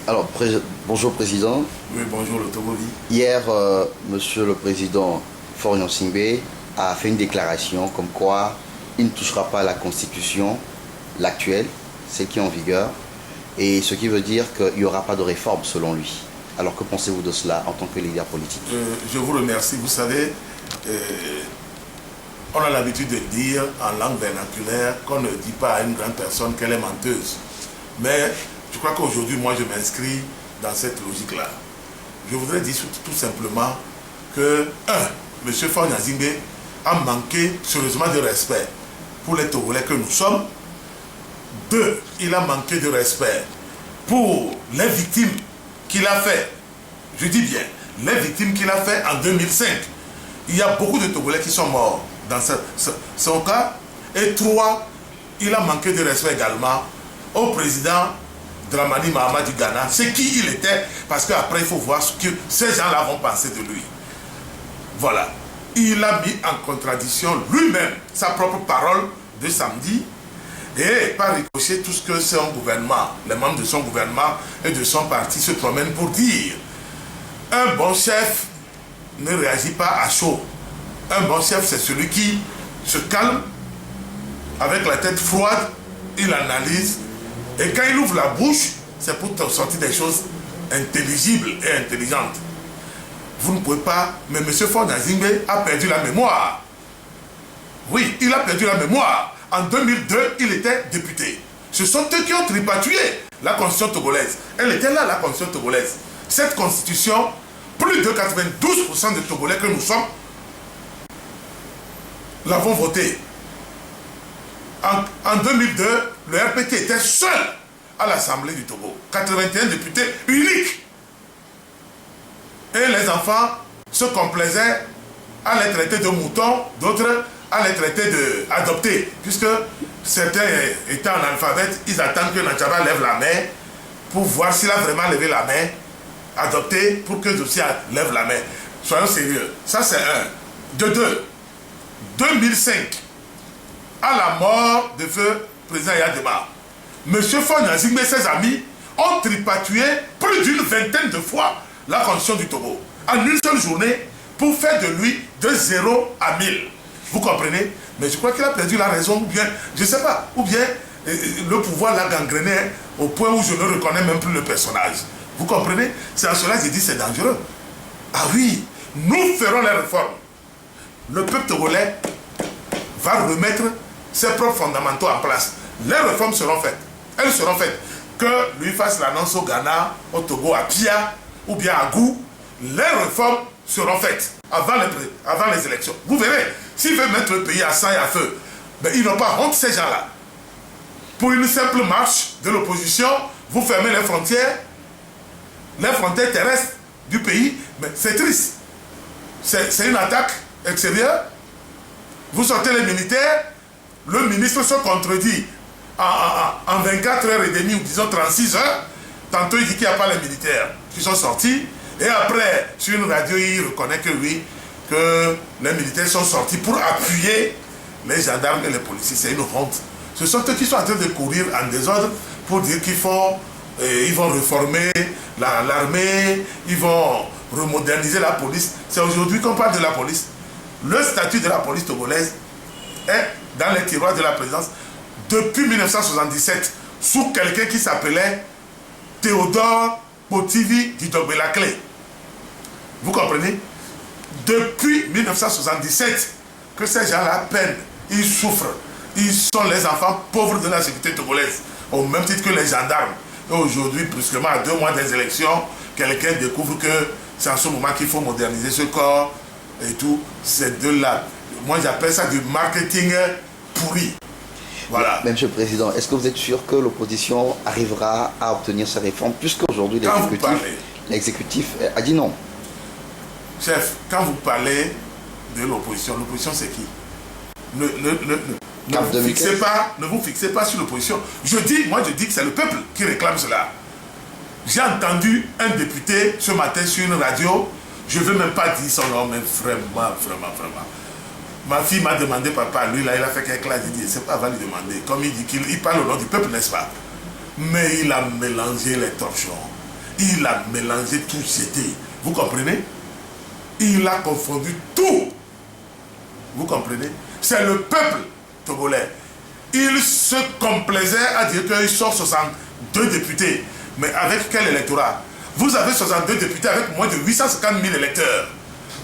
Alors, bonjour Président. Oui, bonjour le Togovi. Hier, Monsieur le Président Faure Gnassingbé a fait une déclaration comme quoi il ne touchera pas à la Constitution, l'actuelle, celle qui est en vigueur, et ce qui veut dire qu'il n'y aura pas de réforme selon lui. Alors que pensez-vous de cela en tant que leader politique? Je vous remercie. Vous savez, on a l'habitude de dire en langue vernaculaire qu'on ne dit pas à une grande personne qu'elle est menteuse. Mais je crois qu'aujourd'hui, moi, je m'inscris dans cette logique-là. Je voudrais dire tout simplement que, M. Faure Gnassingbé a manqué sérieusement de respect pour les Togolais que nous sommes. 2, il a manqué de respect pour les victimes qu'il a fait. Je dis bien, les victimes qu'il a fait en 2005. Il y a beaucoup de Togolais qui sont morts dans son cas. Et 3, il a manqué de respect également au président Dramani Mahama du Ghana. C'est qui il était, parce qu'après il faut voir ce que ces gens-là vont penser de lui. Voilà. Il a mis en contradiction lui-même sa propre parole de samedi et par ricochet tout ce que son gouvernement, les membres de son gouvernement et de son parti se promènent pour dire. Un bon chef ne réagit pas à chaud. Un bon chef, c'est celui qui se calme, avec la tête froide, il analyse, et quand il ouvre la bouche, c'est pour sortir des choses intelligibles et intelligentes. Vous ne pouvez pas, mais M. Faure Gnassingbé a perdu la mémoire. Oui, il a perdu la mémoire. En 2002, il était député. Ce sont eux qui ont tripatouillé la constitution togolaise. Elle était là, la constitution togolaise. Cette constitution, plus de 92% des Togolais que nous sommes l'avons votée. En 2002, le RPT était seul à l'Assemblée du Togo. 81 députés uniques. Et les enfants se complaisaient à les traiter de moutons, d'autres à les traiter d'adoptés. Puisque certains étant analphabètes, ils attendent que Natchaba lève la main pour voir s'il a vraiment levé la main. Adopté pour que aussi lève la main. Soyons sérieux. Ça c'est un. De 2. 2005, à la mort de feu président Yadema, M. Faure Gnassingbé et ses amis ont tripatouillé plus d'une vingtaine de fois la constitution du Togo en une seule journée pour faire de lui de 0 à 1000. Vous comprenez? Mais je crois qu'il a perdu la raison, ou bien, je ne sais pas, ou bien le pouvoir l'a gangréné au point où je ne reconnais même plus le personnage. Vous comprenez? C'est à cela que j'ai dit c'est dangereux. Ah oui, nous ferons les réformes. Le peuple togolais va remettre ses propres fondamentaux en place. Les réformes seront faites. Elles seront faites. Que lui fasse l'annonce au Ghana, au Togo, à Pia ou bien à Gou, les réformes seront faites avant les élections. Vous verrez, s'il veut mettre le pays à sang et à feu, ben, ils n'ont pas honte, ces gens-là. Pour une simple marche de l'opposition, vous fermez les frontières terrestres du pays, mais c'est triste. C'est une attaque extérieure. Vous sortez les militaires, le ministre se contredit en 24 heures et demie ou disons 36 heures. Tantôt il dit qu'il n'y a pas les militaires qui sont sortis, et après sur une radio il reconnaît que oui, que les militaires sont sortis pour appuyer les gendarmes et les policiers. C'est une honte. Ce sont eux qui sont en train de courir en désordre pour dire qu'ils vont réformer l'armée, ils vont remoderniser la police. C'est aujourd'hui qu'on parle de la police. Le statut de la police togolaise est dans les tiroirs de la présidence depuis 1977 sous quelqu'un qui s'appelait Théodore Potivi Didobelakle. Vous comprenez? Depuis 1977 que ces gens-là peinent, ils souffrent. Ils sont les enfants pauvres de la sécurité togolaise, au même titre que les gendarmes. Et aujourd'hui, brusquement, à 2 mois des élections, quelqu'un découvre que c'est en ce moment qu'il faut moderniser ce corps et tout. C'est de là. Moi, j'appelle ça du marketing pourri. Voilà. Mais, Monsieur le Président, est-ce que vous êtes sûr que l'opposition arrivera à obtenir ces réformes, puisqu'aujourd'hui l'exécutif a dit non? Chef, quand vous parlez de l'opposition c'est qui? Ne vous fixez pas sur l'opposition. Moi je dis que c'est le peuple qui réclame cela. J'ai entendu un député ce matin sur une radio, je ne veux même pas dire son nom, mais vraiment. Ma fille m'a demandé, papa, lui là, il a fait quelque chose, il dit, c'est pas avant de lui demander. Comme il dit qu'il parle au nom du peuple, n'est-ce pas? Mais il a mélangé les torchons. Il a mélangé tout, c'était. Vous comprenez? Il a confondu tout. Vous comprenez? C'est le peuple togolais. Il se complaisait à dire qu'il sort 62 députés. Mais avec quel électorat? Vous avez 62 députés avec moins de 850 000 électeurs.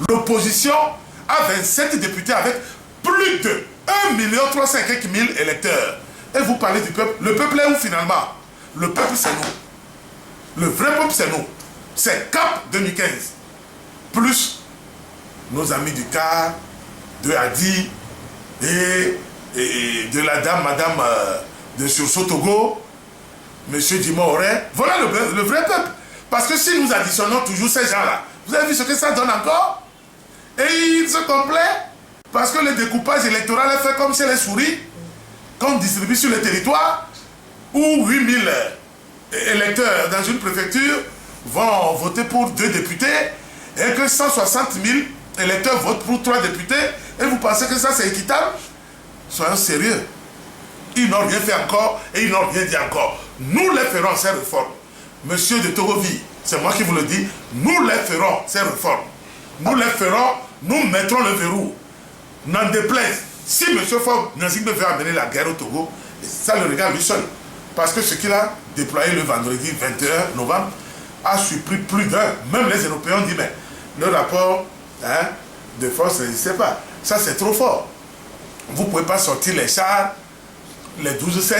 L'opposition a 27 députés avec plus de 1 305 000 électeurs. Et vous parlez du peuple. Le peuple est où finalement? Le peuple c'est nous. Le vrai peuple c'est nous. C'est CAP 2015. Plus nos amis du CAR, de Hadi et de la dame, madame de Sursaut Togo, monsieur Dimoret. Voilà le vrai peuple. Parce que si nous additionnons toujours ces gens-là, vous avez vu ce que ça donne encore? Et il se complaît parce que le découpage électoral est fait comme chez les souris, qu'on distribue sur le territoire, où 8000 électeurs dans une préfecture vont voter pour 2 députés et que 160 000 électeurs votent pour 3 députés. Et vous pensez que ça c'est équitable? Soyons sérieux. Ils n'ont rien fait encore et ils n'ont rien dit encore. Nous les ferons ces réformes. Monsieur de Togovi, c'est moi qui vous le dis, nous les ferons ces réformes. Nous les ferons, nous mettrons le verrou. N'en déplaise. Si M. Faure Gnassingbé veut amener la guerre au Togo, ça le regarde lui seul. Parce que ce qu'il a déployé le vendredi 21 novembre a surpris plus d'un. Même les Européens ont dit, mais le rapport de force n'existait pas. Ça c'est trop fort. Vous ne pouvez pas sortir les chars, les 12-7,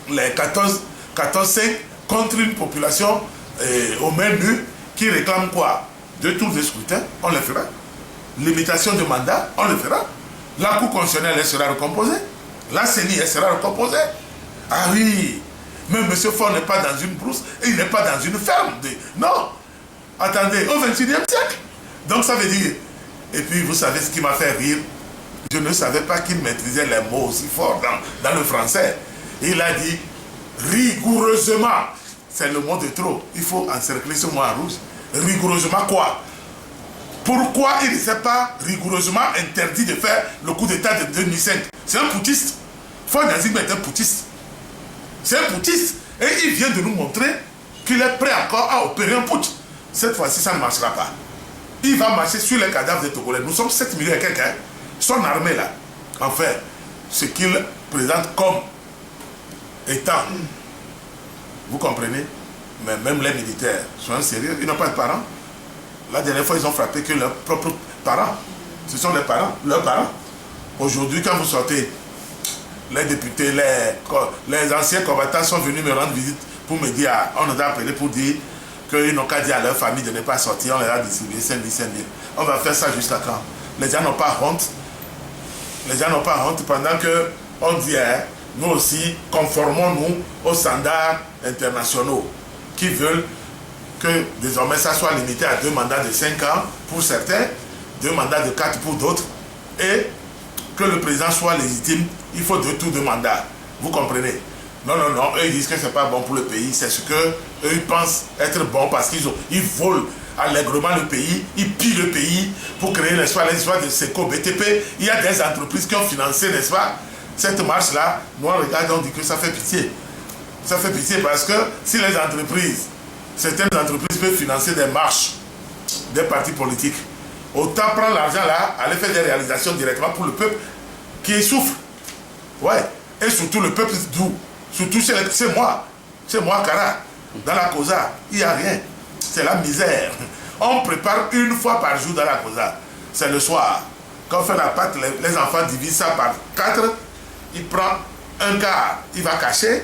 les 14-5 contre une population au mains nues qui réclame quoi? 2 tours de scrutin, on le fera. Limitation de mandat, on le fera. La Cour constitutionnelle, elle sera recomposée. La CENI, elle sera recomposée. Ah oui, mais M. Faure n'est pas dans une brousse et il n'est pas dans une ferme. Non, attendez, au XXIe siècle. Donc ça veut dire, et puis vous savez ce qui m'a fait rire, je ne savais pas qu'il maîtrisait les mots aussi forts dans le français. Il a dit rigoureusement, c'est le mot de trop, il faut encercler ce mot en rouge. Rigoureusement quoi? Pourquoi il ne s'est pas rigoureusement interdit de faire le coup d'état de 2005? C'est un putiste. Faure Gnassingbé est un putiste. C'est un putiste. Et il vient de nous montrer qu'il est prêt encore à opérer un putsch. Cette fois-ci, ça ne marchera pas. Il va marcher sur les cadavres des Togolais. Nous sommes 7 millions et quelqu'un. Son armée là, en fait, ce qu'il présente comme étant, vous comprenez? Mais même les militaires sont sérieux, ils n'ont pas de parents. La dernière fois, ils ont frappé que leurs propres parents. Ce sont les parents, leurs parents. Aujourd'hui, quand vous sortez, les députés, les anciens combattants sont venus me rendre visite pour me dire, on nous a appelé pour dire qu'ils n'ont qu'à dire à leur famille de ne pas sortir, on les a distribué 5 000. On va faire ça jusqu'à quand? Les gens n'ont pas honte. Les gens n'ont pas honte pendant que on dit, nous aussi, conformons-nous aux standards internationaux qui veulent que désormais ça soit limité à 2 mandats de 5 ans pour certains, 2 mandats de 4 pour d'autres, et que le président soit légitime, il faut 2 tours de mandat. Vous comprenez? Non, non, non, eux ils disent que c'est pas bon pour le pays, c'est ce que eux ils pensent être bon parce qu'ils volent allègrement le pays, ils pillent le pays pour créer, n'est-ce pas, les histoires de SECO, BTP. Il y a des entreprises qui ont financé, n'est-ce pas, cette marche-là. Nous on regarde, on dit que ça fait pitié. Ça fait pitié parce que si les entreprises, certaines entreprises peuvent financer des marches des partis politiques, autant prendre l'argent là, aller faire des réalisations directement pour le peuple qui souffre. Ouais. Et surtout le peuple d'où? Surtout c'est moi, Kara. Dans la Cosa, il n'y a rien. C'est la misère. On prépare 1 fois par jour dans la Cosa. C'est le soir. Quand on fait la pâte, les enfants divisent ça par 4. Il prend 1 quart, il va cacher.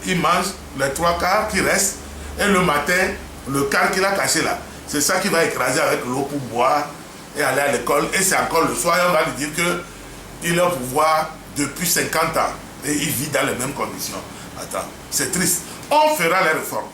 Il mange les 3 quarts qui restent. Et le matin, le quart qu'il a caché là, c'est ça qu'il va écraser avec l'eau pour boire et aller à l'école. Et c'est encore le soir, et on va lui dire qu'il est au pouvoir depuis 50 ans. Et il vit dans les mêmes conditions. Attends, c'est triste. On fera les réformes.